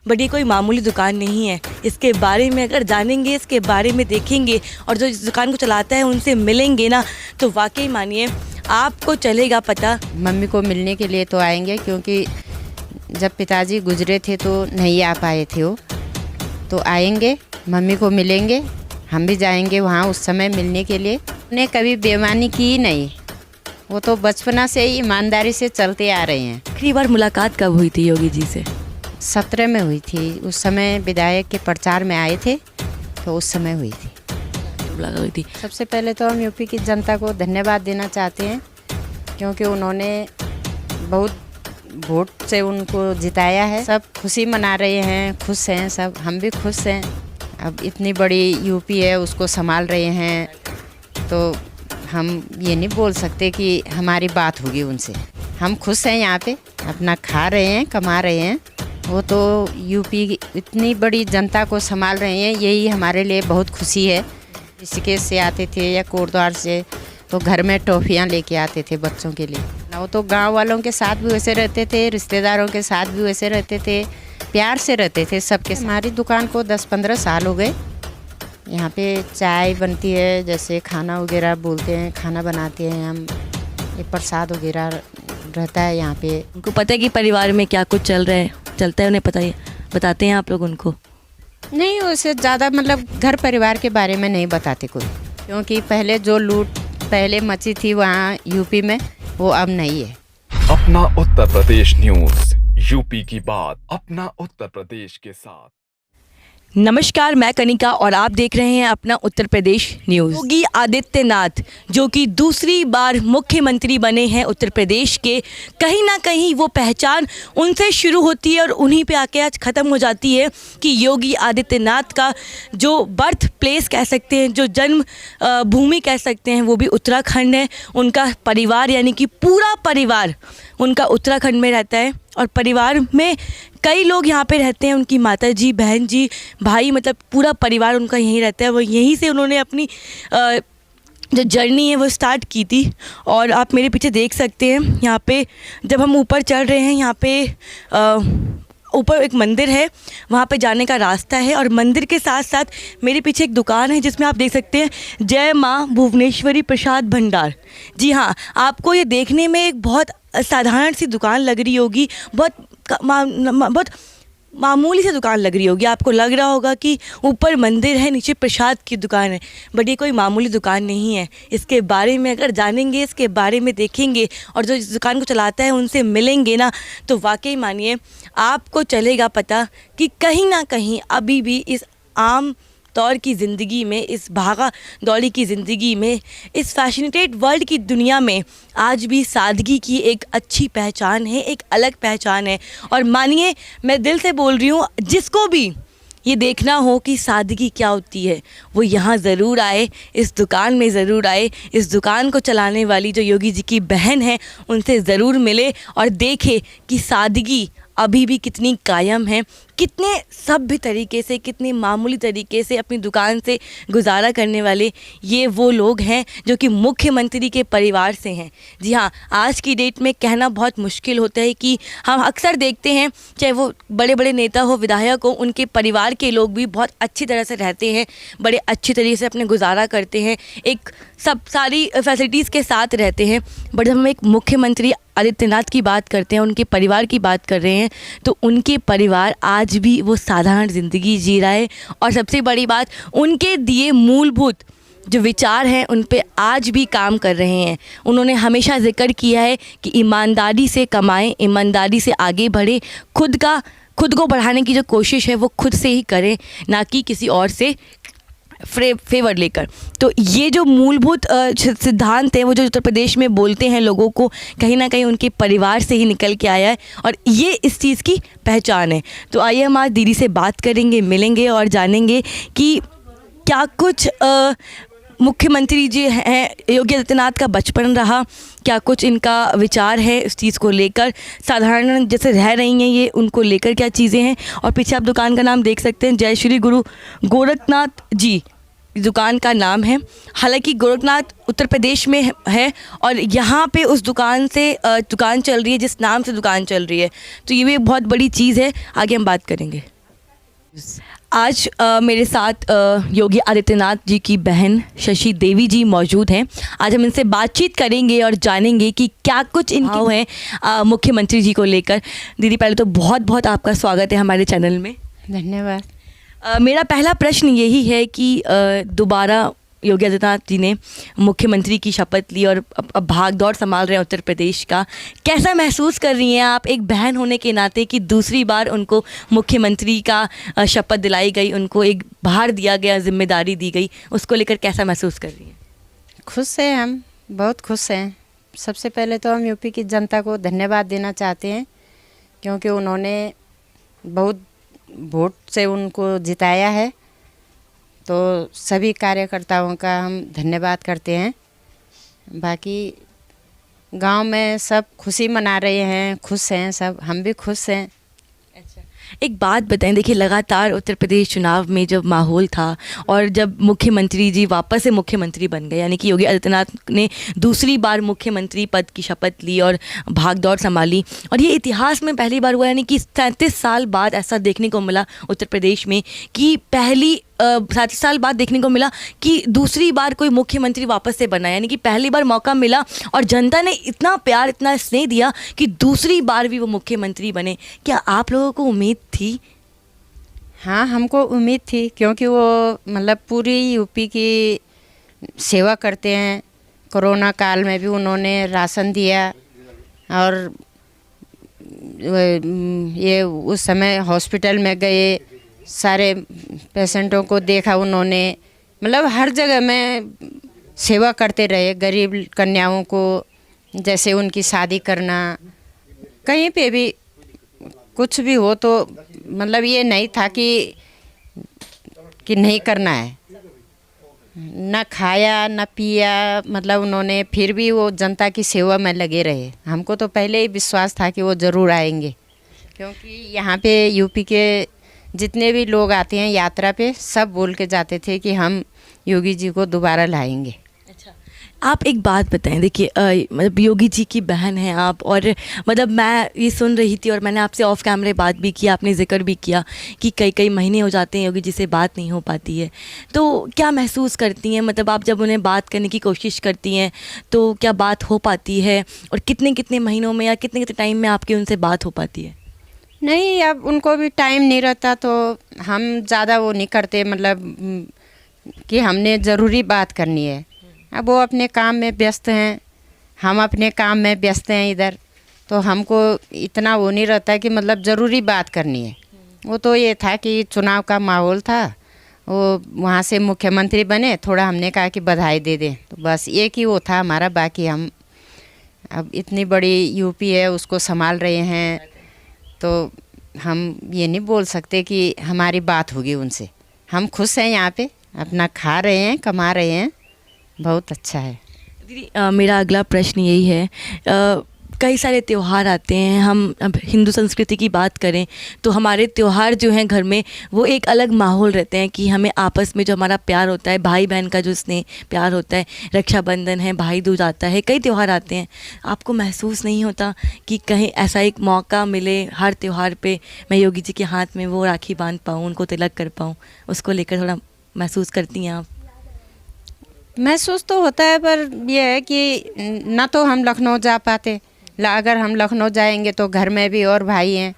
But ये कोई मामूली दुकान नहीं है। इसके बारे में अगर जानेंगे, इसके बारे में देखेंगे और जो इस दुकान को चलाता है उनसे मिलेंगे ना, तो वाकई मानिए आपको चलेगा पता। मम्मी को मिलने के लिए तो आएंगे, क्योंकि जब पिताजी गुजरे थे तो नहीं आ पाए थे वो, तो आएंगे, मम्मी को मिलेंगे, हम भी जाएंगे वहाँ उस समय मिलने के लिए। उन्हें कभी बेईमानी की नहीं, वो तो बचपना से ही ईमानदारी से चलते आ रहे हैं। आखिरी बार मुलाकात कब हुई थी योगी जी से? 17 में हुई थी, उस समय विधायक के प्रचार में आए थे, तो उस समय हुई थी। मुलाकात हुई थी। सबसे पहले तो हम यूपी की जनता को धन्यवाद देना चाहते हैं, क्योंकि उन्होंने बहुत वोट से उनको जिताया है। सब खुशी मना रहे हैं, खुश हैं सब, हम भी खुश हैं। अब इतनी बड़ी यूपी है, उसको संभाल रहे हैं, तो हम ये नहीं बोल सकते कि हमारी बात होगी उनसे। हम खुश हैं, यहाँ पे अपना खा रहे हैं, कमा रहे हैं। वो तो यूपी इतनी बड़ी जनता को संभाल रहे हैं, यही हमारे लिए बहुत खुशी है। ऋषिकेश से आते थे या कोटद्वार से, तो घर में टॉफ़ियाँ लेके आते थे बच्चों के लिए। वो तो गांव वालों के साथ भी वैसे रहते थे, रिश्तेदारों के साथ भी वैसे रहते थे, प्यार से रहते थे सबके। हमारी दुकान को 10-15 साल हो गए। यहाँ पे चाय बनती है, जैसे खाना वगैरह बोलते हैं, खाना बनाते हैं हम, ये प्रसाद वगैरह रहता है यहाँ पे। उनको पता है कि परिवार में क्या कुछ चलता है, उन्हें पता है, बताते हैं आप लोग उनको? नहीं, उससे ज़्यादा मतलब घर परिवार के बारे में नहीं बताते कोई, क्योंकि पहले जो लूट पहले मची थी वहाँ यूपी में, वो अब नहीं है। अपना उत्तर प्रदेश न्यूज़, यूपी की बात अपना उत्तर प्रदेश के साथ। नमस्कार, मैं कनिका और आप देख रहे हैं अपना उत्तर प्रदेश न्यूज़। योगी आदित्यनाथ जो कि दूसरी बार मुख्यमंत्री बने हैं उत्तर प्रदेश के, कहीं ना कहीं वो पहचान उनसे शुरू होती है और उन्हीं पे आके आज ख़त्म हो जाती है कि योगी आदित्यनाथ का जो बर्थ प्लेस कह सकते हैं, जो जन्म भूमि कह सकते हैं, वो भी उत्तराखंड है। उनका परिवार यानी कि पूरा परिवार उनका उत्तराखंड में रहता है और परिवार में कई लोग यहाँ पे रहते हैं, उनकी माता जी, बहन जी, भाई, मतलब पूरा परिवार उनका यहीं रहता है। वो यहीं से उन्होंने अपनी जो जर्नी है वो स्टार्ट की थी। और आप मेरे पीछे देख सकते हैं, यहाँ पे जब हम ऊपर चढ़ रहे हैं, यहाँ पे ऊपर एक मंदिर है, वहाँ पे जाने का रास्ता है और मंदिर के साथ साथ मेरे पीछे एक दुकान है जिसमें आप देख सकते हैं जय माँ भुवनेश्वरी प्रसाद भंडार। जी हाँ, आपको ये देखने में एक बहुत साधारण सी दुकान लग रही होगी, बहुत मामूली सी दुकान लग रही होगी। आपको लग रहा होगा कि ऊपर मंदिर है, नीचे प्रसाद की दुकान है, बट ये कोई मामूली दुकान नहीं है। इसके बारे में अगर जानेंगे, इसके बारे में देखेंगे और जो इस दुकान को चलाता है उनसे मिलेंगे ना, तो वाकई मानिए आपको चलेगा पता कि कहीं ना कहीं अभी भी इस आम दौर की ज़िंदगी में, इस भागा दौड़ी की ज़िंदगी में, इस फैशनेटेड वर्ल्ड की दुनिया में आज भी सादगी की एक अच्छी पहचान है, एक अलग पहचान है। और मानिए मैं दिल से बोल रही हूँ, जिसको भी ये देखना हो कि सादगी क्या होती है, वो यहाँ ज़रूर आए, इस दुकान में ज़रूर आए। इस दुकान को चलाने वाली जो योगी जी की बहन है, उनसे ज़रूर मिले और देखे कि सादगी अभी भी कितनी कायम है, कितने सभ्य तरीके से, कितने मामूली तरीके से अपनी दुकान से गुजारा करने वाले ये वो लोग हैं जो कि मुख्यमंत्री के परिवार से हैं। जी हाँ, आज की डेट में कहना बहुत मुश्किल होता है कि हम अक्सर देखते हैं, चाहे वो बड़े बड़े नेता हो, विधायक हो, उनके परिवार के लोग भी बहुत अच्छी तरह से रहते हैं, बड़े अच्छी तरीके से अपने गुजारा करते हैं, एक सब सारी फैसिलिटीज़ के साथ रहते हैं। बट जब हम एक मुख्यमंत्री आदित्यनाथ की बात करते हैं, उनके परिवार की बात कर रहे हैं, तो उनके परिवार आज भी वो साधारण ज़िंदगी जी रहा है। और सबसे बड़ी बात, उनके दिए मूलभूत जो विचार हैं उन पे आज भी काम कर रहे हैं। उन्होंने हमेशा जिक्र किया है कि ईमानदारी से कमाएं, ईमानदारी से आगे बढ़ें, खुद को बढ़ाने की जो कोशिश है वो खुद से ही करें, ना कि किसी और से फेवर लेकर। तो ये जो मूलभूत सिद्धांत हैं, वो जो उत्तर प्रदेश में बोलते हैं लोगों को, कहीं ना कहीं उनके परिवार से ही निकल के आया है और ये इस चीज़ की पहचान है। तो आइए हम आज दीदी से बात करेंगे, मिलेंगे और जानेंगे कि क्या कुछ मुख्यमंत्री जी हैं योगी आदित्यनाथ का बचपन रहा, क्या कुछ इनका विचार है इस चीज़ को लेकर, साधारण जैसे रह रही हैं ये, उनको लेकर क्या चीज़ें हैं। और पीछे आप दुकान का नाम देख सकते हैं, जय श्री गुरु गोरखनाथ जी दुकान का नाम है। हालांकि गोरखनाथ उत्तर प्रदेश में है और यहाँ पे उस दुकान से दुकान चल रही है जिस नाम से दुकान चल रही है, तो ये भी एक बहुत बड़ी चीज़ है। आगे हम बात करेंगे। आज मेरे साथ योगी आदित्यनाथ जी की बहन शशि देवी जी मौजूद हैं। आज हम इनसे बातचीत करेंगे और जानेंगे कि क्या कुछ इनके भाव हैं मुख्यमंत्री जी को लेकर। दीदी, पहले तो बहुत बहुत आपका स्वागत है हमारे चैनल में। धन्यवाद। मेरा पहला प्रश्न यही है कि दोबारा योगी आदित्यनाथ जी ने मुख्यमंत्री की शपथ ली और अब भाग दौड़ संभाल रहे हैं उत्तर प्रदेश का। कैसा महसूस कर रही हैं आप एक बहन होने के नाते कि दूसरी बार उनको मुख्यमंत्री का शपथ दिलाई गई, उनको एक भार दिया गया, जिम्मेदारी दी गई, उसको लेकर कैसा महसूस कर रही हैं? खुश हैं, हम बहुत खुश हैं। सबसे पहले तो हम यूपी की जनता को धन्यवाद देना चाहते हैं, क्योंकि उन्होंने बहुत वोट से उनको जिताया है। तो सभी कार्यकर्ताओं का हम धन्यवाद करते हैं। बाकी गांव में सब खुशी मना रहे हैं, खुश हैं सब, हम भी खुश हैं। अच्छा, एक बात बताएं, देखिए लगातार उत्तर प्रदेश चुनाव में जब माहौल था और जब मुख्यमंत्री जी वापस से मुख्यमंत्री बन गए, यानी कि योगी आदित्यनाथ ने दूसरी बार मुख्यमंत्री पद की शपथ ली और भागदौड़ संभाली, और ये इतिहास में पहली बार हुआ, यानी कि 37 साल बाद ऐसा देखने को मिला उत्तर प्रदेश में कि 37 साल बाद देखने को मिला कि दूसरी बार कोई मुख्यमंत्री वापस से बना, यानी कि पहली बार मौका मिला और जनता ने इतना प्यार, इतना स्नेह दिया कि दूसरी बार भी वो मुख्यमंत्री बने। क्या आप लोगों को उम्मीद थी? हाँ, हमको उम्मीद थी, क्योंकि वो मतलब पूरी यूपी की सेवा करते हैं। कोरोना काल में भी उन्होंने राशन दिया, और ये उस समय हॉस्पिटल में गए, सारे पेशेंटों को देखा उन्होंने, मतलब हर जगह में सेवा करते रहे। गरीब कन्याओं को जैसे उनकी शादी करना, कहीं पे भी कुछ भी हो तो मतलब ये नहीं था कि नहीं करना है। न खाया न पिया, मतलब उन्होंने फिर भी वो जनता की सेवा में लगे रहे। हमको तो पहले ही विश्वास था कि वो ज़रूर आएंगे, क्योंकि यहाँ पे यूपी के जितने भी लोग आते हैं यात्रा पे, सब बोल के जाते थे कि हम योगी जी को दोबारा लाएंगे। अच्छा, आप एक बात बताएं, देखिए मतलब योगी जी की बहन हैं आप, और मतलब मैं ये सुन रही थी और मैंने आपसे ऑफ कैमरे बात भी की, आपने जिक्र भी किया कि कई कई महीने हो जाते हैं योगी जी से बात नहीं हो पाती है। तो क्या महसूस करती हैं, मतलब आप जब उन्हें बात करने की कोशिश करती हैं तो क्या बात हो पाती है, और कितने कितने महीनों में या कितने कितने टाइम में आपकी उनसे बात हो पाती है? नहीं, अब उनको भी टाइम नहीं रहता, तो हम ज़्यादा वो नहीं करते, मतलब कि हमने ज़रूरी बात करनी है। अब वो अपने काम में व्यस्त हैं, हम अपने काम में व्यस्त हैं इधर, तो हमको इतना वो नहीं रहता कि मतलब ज़रूरी बात करनी है। वो तो ये था कि चुनाव का माहौल था, वो वहाँ से मुख्यमंत्री बने, थोड़ा हमने कहा कि बधाई दे दें, तो बस एक ही वो था हमारा। बाकी हम अब इतनी बड़ी यूपी है, उसको संभाल रहे हैं, तो हम ये नहीं बोल सकते कि हमारी बात होगी उनसे। हम खुश हैं, यहाँ पे अपना खा रहे हैं, कमा रहे हैं, बहुत अच्छा है। दीदी, मेरा अगला प्रश्न यही है, कई सारे त्यौहार आते हैं, हम अब हिंदू संस्कृति की बात करें तो हमारे त्यौहार जो हैं घर में, वो एक अलग माहौल रहते हैं कि हमें आपस में जो हमारा प्यार होता है, भाई बहन का जो स्नेह प्यार होता है, रक्षाबंधन है, भाई दूज आता है, कई त्यौहार आते हैं। आपको महसूस नहीं होता कि कहीं ऐसा एक मौका मिले हर त्यौहार पे मैं योगी जी के हाथ में वो राखी बांध पाऊँ, उनको तिलक कर पाऊँ, उसको लेकर थोड़ा महसूस करती हैं आप? महसूस तो होता है, पर यह है कि ना तो हम लखनऊ जा पाते, अगर हम लखनऊ जाएंगे तो घर में भी और भाई हैं।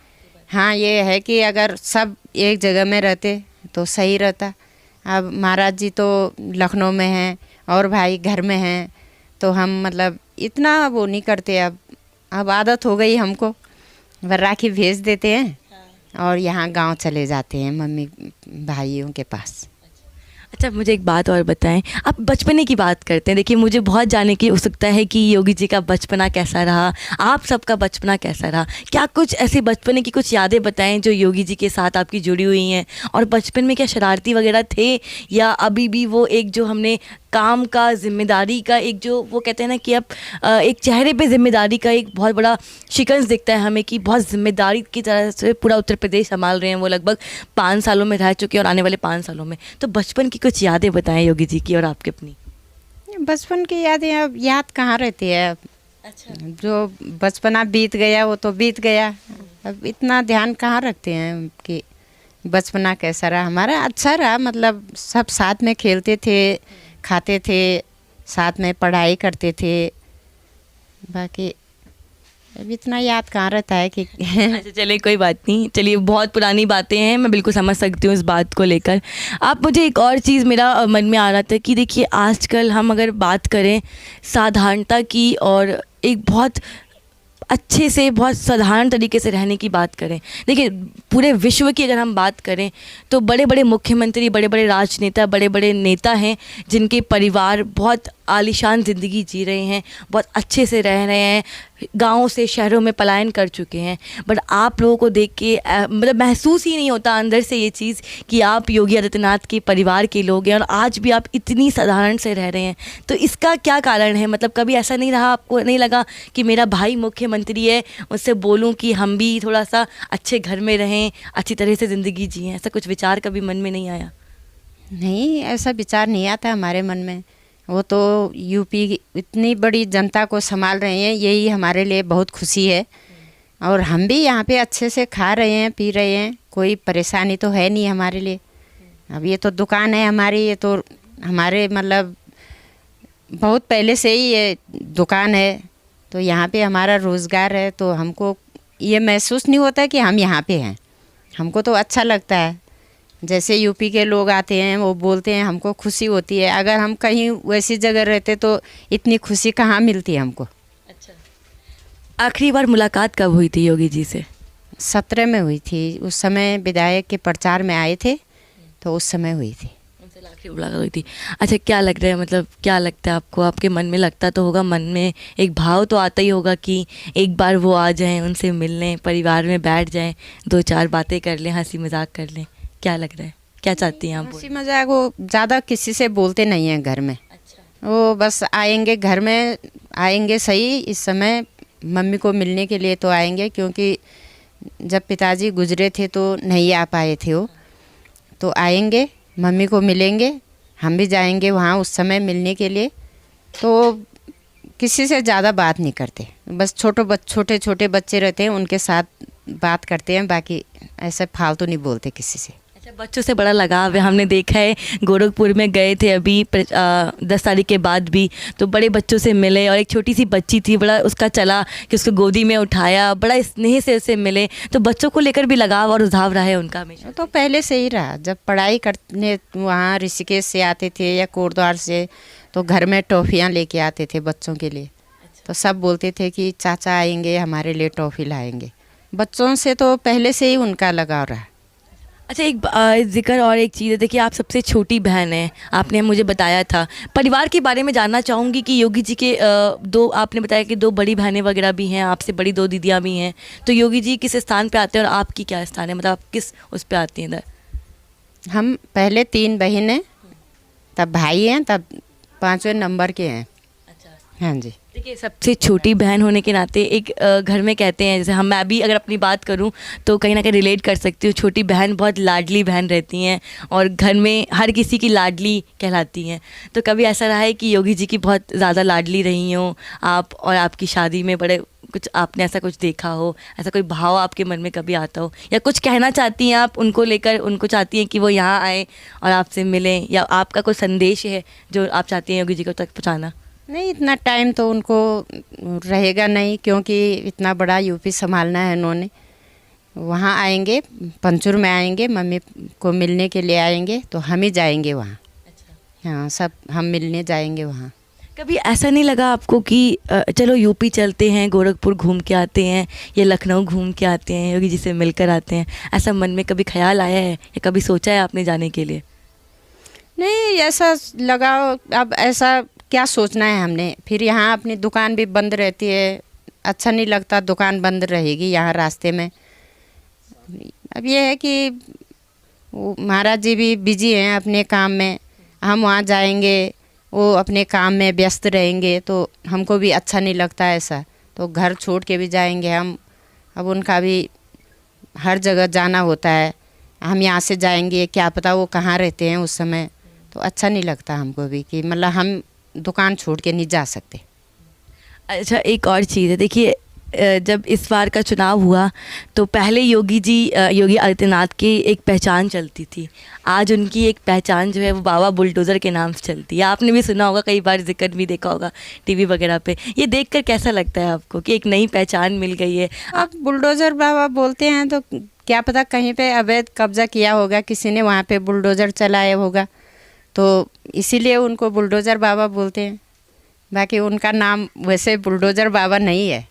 हाँ, ये है कि अगर सब एक जगह में रहते तो सही रहता। अब महाराज जी तो लखनऊ में हैं और भाई घर में हैं, तो हम मतलब इतना वो नहीं करते। अब आदत हो गई हमको, राखी भेज देते हैं और यहाँ गांव चले जाते हैं मम्मी भाइयों के पास। अच्छा, मुझे एक बात और बताएं, आप बचपने की बात करते हैं, देखिए मुझे बहुत जानने की उत्सुकता है कि योगी जी का बचपना कैसा रहा, आप सबका बचपना कैसा रहा। क्या कुछ ऐसे बचपने की कुछ यादें बताएं जो योगी जी के साथ आपकी जुड़ी हुई हैं, और बचपन में क्या शरारती वगैरह थे, या अभी भी वो एक जो हमने काम का, जिम्मेदारी का एक जो वो कहते हैं ना कि अब एक चेहरे पे जिम्मेदारी का एक बहुत बड़ा शिकंज दिखता है हमें कि बहुत जिम्मेदारी की तरह से पूरा उत्तर प्रदेश संभाल रहे हैं वो, लगभग 5 सालों में रह चुके हैं और आने वाले 5 सालों में। तो बचपन की कुछ यादें बताएं योगी जी की और आपकी अपनी। बचपन की यादें अब याद कहाँ रहती है। अब अच्छा, जो बचपना बीत गया वो तो बीत गया, अब इतना ध्यान कहाँ रखते हैं कि बचपना कैसा रहा हमारा? अच्छा रहा, मतलब सब साथ में खेलते थे, खाते थे, साथ में पढ़ाई करते थे। बाकी अब इतना याद कहाँ रहता है कि अच्छा चलिए कोई बात नहीं, चलिए बहुत पुरानी बातें हैं, मैं बिल्कुल समझ सकती हूँ इस बात को लेकर। आप मुझे एक और चीज़ मेरा मन में आ रहा था कि देखिए आजकल हम अगर बात करें साधारणता की और एक बहुत अच्छे से बहुत साधारण तरीके से रहने की बात करें, देखिए पूरे विश्व की अगर हम बात करें तो बड़े बड़े मुख्यमंत्री, बड़े बड़े राजनेता, बड़े बड़े नेता हैं जिनके परिवार बहुत आलीशान ज़िंदगी जी रहे हैं, बहुत अच्छे से रह रहे हैं, गाँव से शहरों में पलायन कर चुके हैं। बट आप लोगों को देख के मतलब महसूस ही नहीं होता अंदर से ये चीज़ कि आप योगी आदित्यनाथ के परिवार के लोग हैं और आज भी आप इतनी साधारण से रह रहे हैं। तो इसका क्या कारण है? मतलब कभी ऐसा नहीं रहा, आपको नहीं लगा कि मेरा भाई मुख्यमंत्री है, उससे बोलूं कि हम भी थोड़ा सा अच्छे घर में रहें, अच्छी तरह से ज़िंदगी जिएं? ऐसा कुछ विचार कभी मन में नहीं आया? नहीं, ऐसा विचार नहीं आता हमारे मन में। वो तो यूपी की इतनी बड़ी जनता को संभाल रहे हैं, यही हमारे लिए बहुत खुशी है। और हम भी यहाँ पे अच्छे से खा रहे हैं, पी रहे हैं, कोई परेशानी तो है नहीं हमारे लिए। अब ये तो दुकान है हमारी, ये तो हमारे मतलब बहुत पहले से ही ये दुकान है, तो यहाँ पे हमारा रोज़गार है, तो हमको ये महसूस नहीं होता कि हम यहाँ पे हैं। हमको तो अच्छा लगता है, जैसे यूपी के लोग आते हैं वो बोलते हैं, हमको खुशी होती है। अगर हम कहीं वैसी जगह रहते तो इतनी खुशी कहाँ मिलती हमको। अच्छा, आखिरी बार मुलाकात कब हुई थी योगी जी से? 17 में हुई थी, उस समय विधायक के प्रचार में आए थे, तो उस समय हुई थी। उनसे आखिरी मुलाकात हुई थी। अच्छा, क्या लग रहा है, मतलब क्या लगता है आपको? आपके मन में लगता तो होगा, मन में एक भाव तो आता ही होगा कि एक बार वो आ जाएं, उनसे मिल लें, परिवार में बैठ जाएं, 2-4 बातें कर लें, हंसी मजाक कर लें। क्या लग रहा है, क्या चाहती हैं आप? हंसी मजाक वो ज़्यादा किसी से बोलते नहीं हैं घर में। अच्छा, वो बस आएंगे, घर में आएंगे सही, इस समय मम्मी को मिलने के लिए तो आएंगे, क्योंकि जब पिताजी गुजरे थे तो नहीं आ पाए थे वो, तो आएंगे, मम्मी को मिलेंगे, हम भी जाएंगे वहाँ उस समय मिलने के लिए। तो किसी से ज़्यादा बात नहीं करते, बस छोटे छोटे बच्चे रहते हैं उनके साथ बात करते हैं, बाकी ऐसे फालतू नहीं बोलते किसी से। अच्छा, बच्चों से बड़ा लगाव है, हमने देखा है गोरखपुर में गए थे अभी 10 तारीख के बाद भी, तो बड़े बच्चों से मिले और एक छोटी सी बच्ची थी, बड़ा उसका चला कि उसको गोदी में उठाया, बड़ा स्नेह से उससे मिले। तो बच्चों को लेकर भी लगाव और रुझाव रहा है उनका हमेशा? तो पहले से ही रहा, जब पढ़ाई करने वहाँ ऋषिकेश से आते थे या कोटद्वार से, तो घर में टॉफ़ियाँ लेके आते थे बच्चों के लिए। तो सब बोलते थे कि चाचा आएंगे हमारे लिए टॉफ़ी लाएंगे। बच्चों से तो पहले से ही उनका लगाव रहा। अच्छा, एक जिक्र और एक चीज़ है, देखिए आप सबसे छोटी बहन हैं, आपने मुझे बताया था। परिवार के बारे में जानना चाहूँगी कि योगी जी के दो, आपने बताया कि 2 बड़ी बहनें वगैरह भी हैं, आपसे बड़ी 2 दीदियाँ भी हैं, तो योगी जी किस स्थान पे आते हैं और आपकी क्या स्थान है, मतलब आप किस उस पे आती हैं इधर? हम पहले 3 बहनें, तब भाई हैं, तब 5वें नंबर के हैं। अच्छा, हाँ जी। देखिए सबसे छोटी बहन होने के नाते एक घर में कहते हैं, जैसे मैं भी अगर अपनी बात करूं तो कहीं ना कहीं रिलेट कर सकती हूँ, छोटी बहन बहुत लाडली बहन रहती हैं और घर में हर किसी की लाडली कहलाती हैं। तो कभी ऐसा रहा है कि योगी जी की बहुत ज़्यादा लाडली रही हो आप, और आपकी शादी में बड़े कुछ आपने ऐसा कुछ देखा हो, ऐसा कोई भाव आपके मन में कभी आता हो, या कुछ कहना चाहती हैं आप उनको लेकर, उनको चाहती हैं कि वो यहाँ आए और आपसे मिलें, या आपका कोई संदेश है जो आप चाहती हैं योगी जी को तक पहुँचाना? नहीं, इतना टाइम तो उनको रहेगा नहीं, क्योंकि इतना बड़ा यूपी संभालना है उन्होंने। वहाँ आएंगे, पंचुर में आएंगे, मम्मी को मिलने के लिए आएंगे, तो हम ही जाएंगे वहाँ। अच्छा, हाँ, सब हम मिलने जाएंगे वहाँ। कभी ऐसा नहीं लगा आपको कि चलो यूपी चलते हैं, गोरखपुर घूम के आते हैं या लखनऊ घूम के आते हैं, योगी जी से मिलकर आते हैं, ऐसा मन में कभी ख्याल आया है या कभी सोचा है आपने जाने के लिए? नहीं, ऐसा लगा, अब ऐसा क्या सोचना है हमने, फिर यहाँ अपनी दुकान भी बंद रहती है, अच्छा नहीं लगता, दुकान बंद रहेगी यहाँ रास्ते में। अब ये है कि महाराज जी भी बिजी हैं अपने काम में, हम वहाँ जाएंगे, वो अपने काम में व्यस्त रहेंगे, तो हमको भी अच्छा नहीं लगता ऐसा, तो घर छोड़ के भी जाएंगे हम। अब उनका भी हर जगह जाना होता है, हम यहाँ से जाएंगे, क्या पता वो कहाँ रहते हैं उस समय, तो अच्छा नहीं लगता हमको भी कि मतलब हम दुकान छोड़ के नहीं जा सकते। अच्छा, एक और चीज़ है, देखिए जब इस बार का चुनाव हुआ तो पहले योगी आदित्यनाथ की एक पहचान चलती थी, आज उनकी एक पहचान जो है वो बाबा बुलडोज़र के नाम से चलती है। आपने भी सुना होगा, कई बार जिक्र भी देखा होगा टीवी वगैरह पे। ये देखकर कैसा लगता है आपको कि एक नई पहचान मिल गई है? अब बुलडोज़र बाबा बोलते हैं तो क्या पता कहीं पे अवैध कब्जा किया होगा, किसी ने वहाँ पे बुलडोज़र चलाया होगा, तो इसीलिए उनको बुलडोज़र बाबा बोलते हैं। बाकी उनका नाम वैसे बुलडोज़र बाबा नहीं है।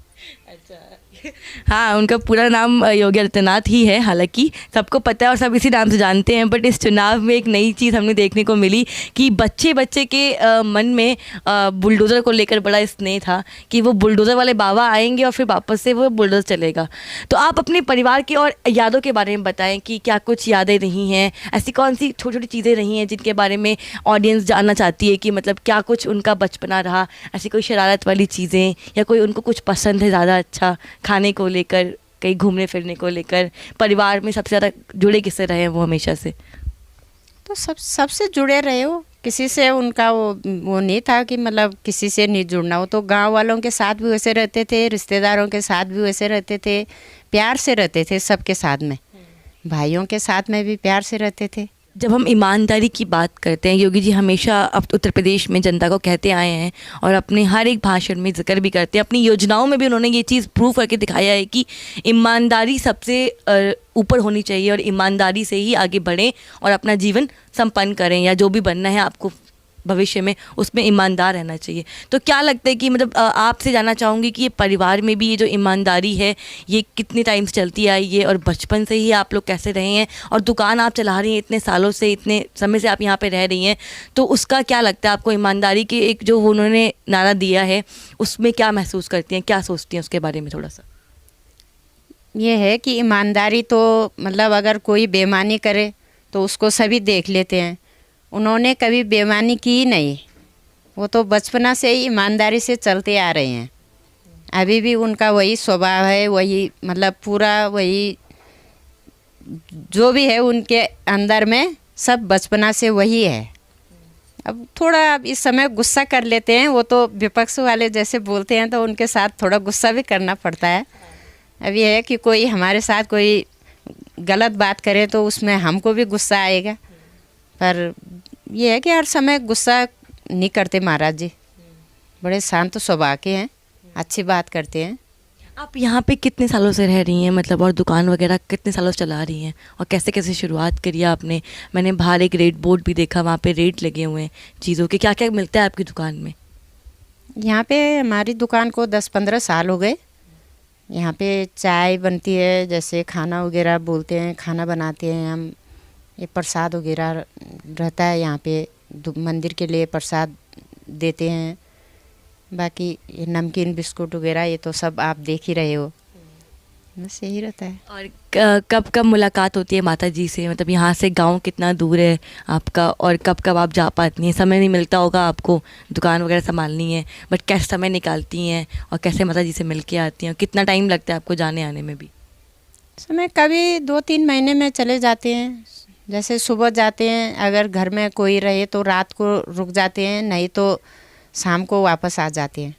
हाँ, उनका पूरा नाम योगी आदित्यनाथ ही है, हालांकि सबको पता है और सब इसी नाम से जानते हैं। बट इस चुनाव में एक नई चीज़ हमने देखने को मिली कि बच्चे के मन में बुलडोज़र को लेकर बड़ा स्नेह था कि वो बुलडोज़र वाले बाबा आएंगे और फिर वापस से वो बुलडोज़र चलेगा। तो आप अपने परिवार की और यादों के बारे में बताएं कि क्या कुछ यादें रही हैं, ऐसी कौन सी छोटी छोटी चीज़ें रही हैं जिनके बारे में ऑडियंस जानना चाहती है कि मतलब क्या कुछ उनका बचपना रहा, ऐसी कोई शरारत वाली चीज़ें या कोई उनको कुछ पसंद है ज़्यादा अच्छा खाने को लेकर, कहीं घूमने फिरने को लेकर, परिवार में सबसे ज़्यादा जुड़े किससे रहे हैं वो हमेशा से? तो सबसे जुड़े रहे हो, किसी से उनका वो नहीं था कि मतलब किसी से नहीं जुड़ना हो। तो गांव वालों के साथ भी वैसे रहते थे, रिश्तेदारों के साथ भी वैसे रहते थे, प्यार से रहते थे सबके साथ में, भाइयों के साथ में भी प्यार से रहते थे। जब हम ईमानदारी की बात करते हैं, योगी जी हमेशा अब उत्तर प्रदेश में जनता को कहते आए हैं और अपने हर एक भाषण में जिक्र भी करते हैं, अपनी योजनाओं में भी उन्होंने ये चीज़ प्रूव करके दिखाया है कि ईमानदारी सबसे ऊपर होनी चाहिए और ईमानदारी से ही आगे बढ़ें और अपना जीवन संपन्न करें, या जो भी बनना है आपको भविष्य में उसमें ईमानदार रहना चाहिए। तो क्या लगता है कि मतलब आपसे जानना चाहूँगी कि ये परिवार में भी ये जो ईमानदारी है ये कितने टाइम से चलती आई है और बचपन से ही आप लोग कैसे रहे हैं, और दुकान आप चला रही हैं इतने सालों से, इतने समय से आप यहाँ पे रह रही हैं, तो उसका क्या लगता है आपको? ईमानदारी के एक जो उन्होंने नारा दिया है उसमें क्या महसूस करती हैं, क्या सोचती हैं उसके बारे में थोड़ा सा? ये है कि ईमानदारी तो मतलब अगर कोई बेईमानी करे तो उसको सभी देख लेते हैं, उन्होंने कभी बेईमानी की नहीं, वो तो बचपना से ही ईमानदारी से चलते आ रहे हैं। अभी भी उनका वही स्वभाव है, वही मतलब पूरा वही जो भी है उनके अंदर में सब बचपना से वही है। अब थोड़ा इस समय गुस्सा कर लेते हैं, वो तो विपक्ष वाले जैसे बोलते हैं तो उनके साथ थोड़ा गुस्सा भी करना पड़ता है। अब ये है कि कोई हमारे साथ कोई गलत बात करे तो उसमें हमको भी गुस्सा आएगा, पर ये है कि हर समय गुस्सा नहीं करते महाराज जी, बड़े शांत स्वभाव के हैं, अच्छी बात करते हैं। आप यहाँ पे कितने सालों से रह रही हैं, मतलब और दुकान वगैरह कितने सालों से चला रही हैं, और कैसे कैसे शुरुआत करी आपने? मैंने बाहर एक रेट बोर्ड भी देखा, वहाँ पे रेट लगे हुए हैं चीज़ों के, क्या क्या मिलता है आपकी दुकान में? यहाँ पे हमारी दुकान को 10-15 साल हो गए। यहाँ पे चाय बनती है, जैसे खाना वगैरह बोलते हैं, खाना बनाते हैं हम, ये प्रसाद वगैरह रहता है यहाँ पे, मंदिर के लिए प्रसाद देते हैं। बाकी ये नमकीन बिस्कुट वगैरह ये तो सब आप देख ही रहे हो, बस यही रहता है। और कब कब मुलाकात होती है माता जी से? मतलब यहाँ से गांव कितना दूर है आपका, और कब कब आप जा पाती हैं? समय नहीं मिलता होगा आपको, दुकान वगैरह संभालनी है, बट कैसे समय निकालती हैं और कैसे माता जी से मिल के आती हैं, और कितना टाइम लगता है आपको जाने आने में भी? समय कभी 2-3 महीने में चले जाते हैं, जैसे सुबह जाते हैं, अगर घर में कोई रहे तो रात को रुक जाते हैं, नहीं तो शाम को वापस आ जाते हैं।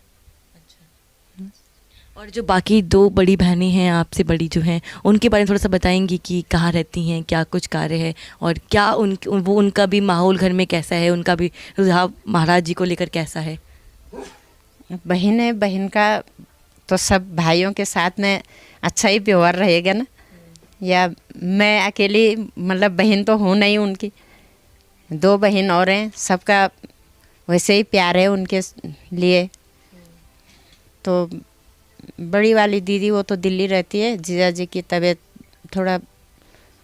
और जो बाकी 2 बड़ी बहनें हैं आपसे बड़ी जो हैं, उनके बारे में थोड़ा सा बताएंगी कि कहाँ रहती हैं, क्या कुछ कार्य है, और क्या उनका भी माहौल घर में कैसा है, उनका भी रुझाव महाराज जी को लेकर कैसा है? बहन है, बहन का तो सब भाइयों के साथ में अच्छा ही व्यवहार रहेगा ना, या मैं अकेली मतलब बहन तो हूँ नहीं उनकी, 2 बहन और हैं, सबका वैसे ही प्यार है उनके लिए। तो बड़ी वाली दीदी वो तो दिल्ली रहती है, जीजा जी की तबीयत थोड़ा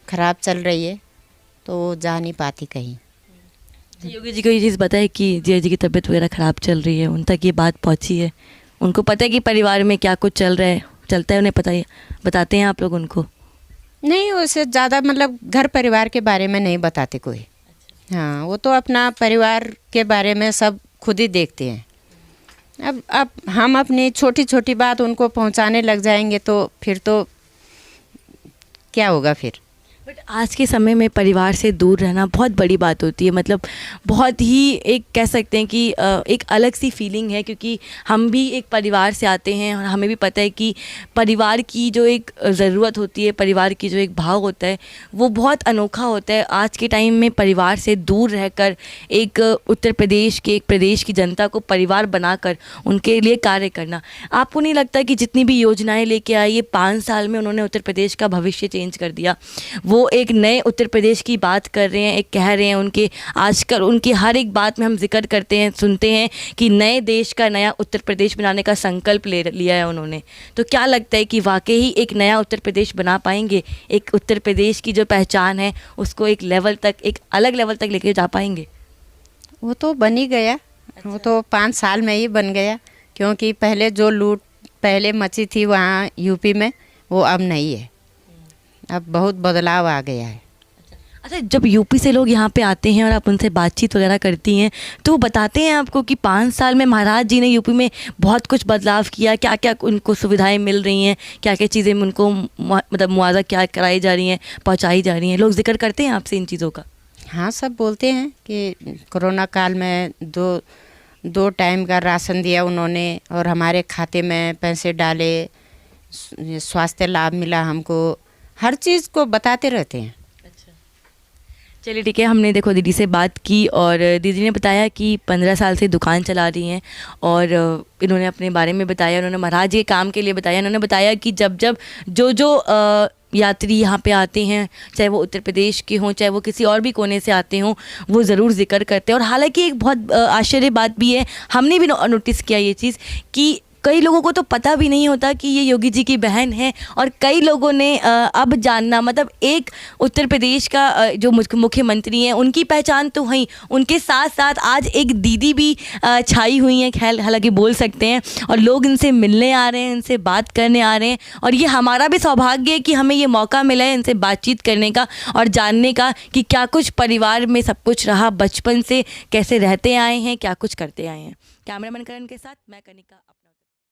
ख़राब चल रही है तो वो जा नहीं पाती कहीं। योगी जी को ये चीज़ पता है कि जीजा जी की तबीयत वगैरह ख़राब चल रही है, उन तक ये बात पहुंची है? उनको पता है कि परिवार में क्या कुछ चलता है, उन्हें पता है? बताते हैं आप लोग उनको? नहीं, वैसे ज़्यादा मतलब घर परिवार के बारे में नहीं बताते कोई। हाँ, वो तो अपना परिवार के बारे में सब खुद ही देखते हैं। अब हम अपनी छोटी छोटी बात उनको पहुंचाने लग जाएंगे तो फिर तो क्या होगा फिर? बट आज के समय में परिवार से दूर रहना बहुत बड़ी बात होती है, मतलब बहुत ही एक कह सकते हैं कि एक अलग सी फीलिंग है, क्योंकि हम भी एक परिवार से आते हैं और हमें भी पता है कि परिवार की जो एक ज़रूरत होती है, परिवार की जो एक भाव होता है वो बहुत अनोखा होता है। आज के टाइम में परिवार से दूर रहकर एक उत्तर प्रदेश के एक प्रदेश की जनता को परिवार बनाकर उनके लिए कार्य करना, आपको नहीं लगता कि जितनी भी योजनाएँ लेके आई ये 5 साल में उन्होंने उत्तर प्रदेश का भविष्य चेंज कर दिया? वो एक नए उत्तर प्रदेश की बात कर रहे हैं, एक कह रहे हैं, उनके आजकल उनकी हर एक बात में हम जिक्र करते हैं, सुनते हैं कि नए देश का नया उत्तर प्रदेश बनाने का संकल्प ले लिया है उन्होंने। तो क्या लगता है कि वाकई ही एक नया उत्तर प्रदेश बना पाएंगे? एक उत्तर प्रदेश की जो पहचान है उसको एक लेवल तक, एक अलग लेवल तक लेके जा पाएंगे? वो तो बन ही गया। वो तो 5 साल में ही बन गया, क्योंकि पहले जो लूट पहले मची थी वहाँ यूपी में, वो अब नहीं है। अब बहुत बदलाव आ गया है। अच्छा, जब यूपी से लोग यहाँ पे आते हैं और आप उनसे बातचीत वगैरह करती हैं तो वो बताते हैं आपको कि 5 साल में महाराज जी ने यूपी में बहुत कुछ बदलाव किया, क्या क्या उनको सुविधाएं मिल रही हैं, क्या क्या चीज़ें उनको मतलब मुआवजा क्या कराई जा रही हैं, पहुँचाई जा रही हैं? लोग जिक्र करते हैं आपसे इन चीज़ों का? हाँ, सब बोलते हैं कि कोरोना काल में दो टाइम का राशन दिया उन्होंने और हमारे खाते में पैसे डाले, स्वास्थ्य लाभ मिला हमको, हर चीज़ को बताते रहते हैं। अच्छा, चलिए ठीक है। हमने देखो दीदी से बात की और दीदी ने बताया कि 15 साल से दुकान चला रही हैं और इन्होंने अपने बारे में बताया, उन्होंने महाराज के काम के लिए बताया। इन्होंने बताया कि जब जो यात्री यहाँ पे आते हैं, चाहे वो उत्तर प्रदेश के हों, चाहे वो किसी और भी कोने से आते हों, वो ज़रूर जिक्र करते हैं। और हालांकि एक बहुत आश्चर्य बात भी है, हमने भी नोटिस किया ये चीज़ कि कई लोगों को तो पता भी नहीं होता कि ये योगी जी की बहन है, और कई लोगों ने अब जानना, मतलब एक उत्तर प्रदेश का जो मुख्यमंत्री हैं उनकी पहचान तो हुई, उनके साथ साथ आज एक दीदी भी छाई हुई हैं, हालांकि बोल सकते हैं, और लोग इनसे मिलने आ रहे हैं, इनसे बात करने आ रहे हैं। और ये हमारा भी सौभाग्य है कि हमें ये मौका मिला है इनसे बातचीत करने का और जानने का कि क्या कुछ परिवार में सब कुछ रहा, बचपन से कैसे रहते आए हैं, क्या कुछ करते आए हैं। कैमरामैन करण के साथ मैं कनिका।